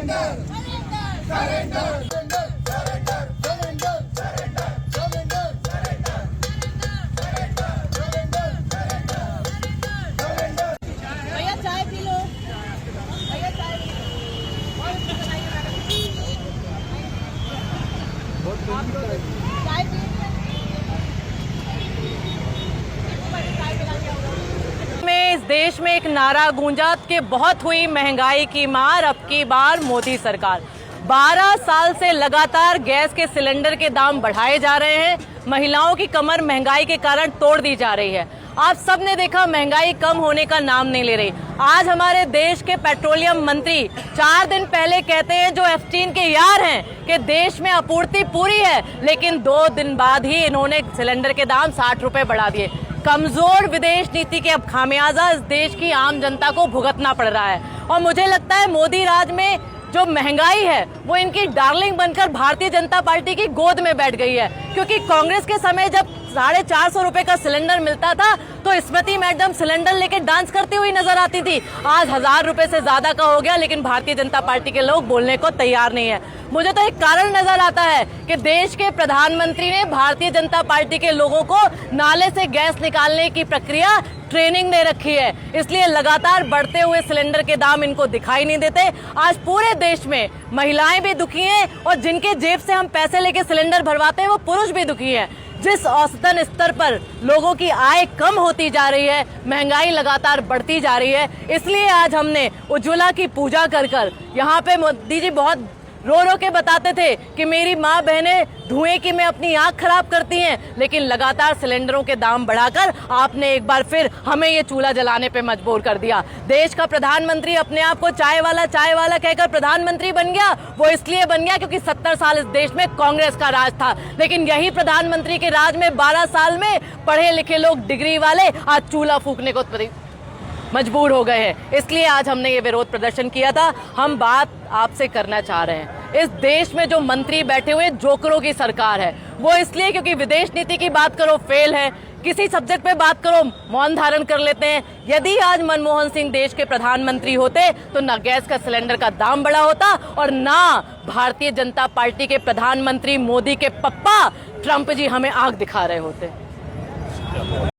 भैया चाय P low, भैया चाय पी लो। चाय पी में इस देश में एक नारा गूंजा कि बहुत हुई महंगाई की मार, अब की बार मोदी सरकार। 12 साल से लगातार गैस के सिलेंडर के दाम बढ़ाए जा रहे हैं। महिलाओं की कमर महंगाई के कारण तोड़ दी जा रही है। आप सबने देखा महंगाई कम होने का नाम नहीं ले रही। आज हमारे देश के पेट्रोलियम मंत्री 4 दिन पहले कहते हैं जो एफटीन के यार हैं कि देश में आपूर्ति पूरी है, लेकिन 2 दिन बाद ही इन्होंने सिलेंडर के दाम 60 रुपए बढ़ा दिए। कमजोर विदेश नीति के अब खामियाजा इस देश की आम जनता को भुगतना पड़ रहा है। और मुझे लगता है मोदी राज में जो महंगाई है वो इनकी डार्लिंग बनकर भारतीय जनता पार्टी की गोद में बैठ गई है। क्योंकि कांग्रेस के समय जब 450 रुपए का सिलेंडर मिलता था तो स्मृति मैडम सिलेंडर लेके डांस करती हुई नजर आती थी। आज 1000 रुपए से ज्यादा का हो गया, लेकिन भारतीय जनता पार्टी के लोग बोलने को तैयार नहीं है। मुझे तो एक कारण नजर आता है कि देश के प्रधानमंत्री ने भारतीय जनता पार्टी के लोगों को नाले से गैस निकालने की प्रक्रिया ट्रेनिंग दे रखी है, इसलिए लगातार बढ़ते हुए सिलेंडर के दाम इनको दिखाई नहीं देते। आज पूरे देश में महिलाएं भी दुखी हैं और जिनके जेब से हम पैसे लेके सिलेंडर भरवाते हैं वो पुरुष भी दुखी हैं। जिस औसतन स्तर पर लोगों की आय कम होती जा रही है, महंगाई लगातार बढ़ती जा रही है, इसलिए आज हमने उज्ज्वला की पूजा कर कर यहाँ पे मोदी जी बहुत रो रो के बताते थे कि मेरी माँ बहनें धुएं की में अपनी आंख खराब करती हैं, लेकिन लगातार सिलेंडरों के दाम बढ़ाकर आपने एक बार फिर हमें ये चूल्हा जलाने पे मजबूर कर दिया। देश का प्रधानमंत्री अपने आप को चाय वाला कहकर प्रधानमंत्री बन गया। वो इसलिए बन गया क्योंकि 70 साल इस देश में कांग्रेस का राज था, लेकिन यही प्रधानमंत्री के राज में 12 साल में पढ़े लिखे लोग डिग्री वाले आज चूल्हा फूकने को मजबूर हो गए हैं। इसलिए आज हमने ये विरोध प्रदर्शन किया था। हम बात आपसे करना चाह रहे हैं, इस देश में जो मंत्री बैठे हुए जोकरों की सरकार है, वो इसलिए क्योंकि विदेश नीति की बात करो फेल है, किसी सब्जेक्ट पे बात करो मौन धारण कर लेते हैं। यदि आज मनमोहन सिंह देश के प्रधानमंत्री होते तो ना गैस का सिलेंडर का दाम बढ़ा होता और ना भारतीय जनता पार्टी के प्रधानमंत्री मोदी के पप्पा ट्रंप जी हमें आंख दिखा रहे होते।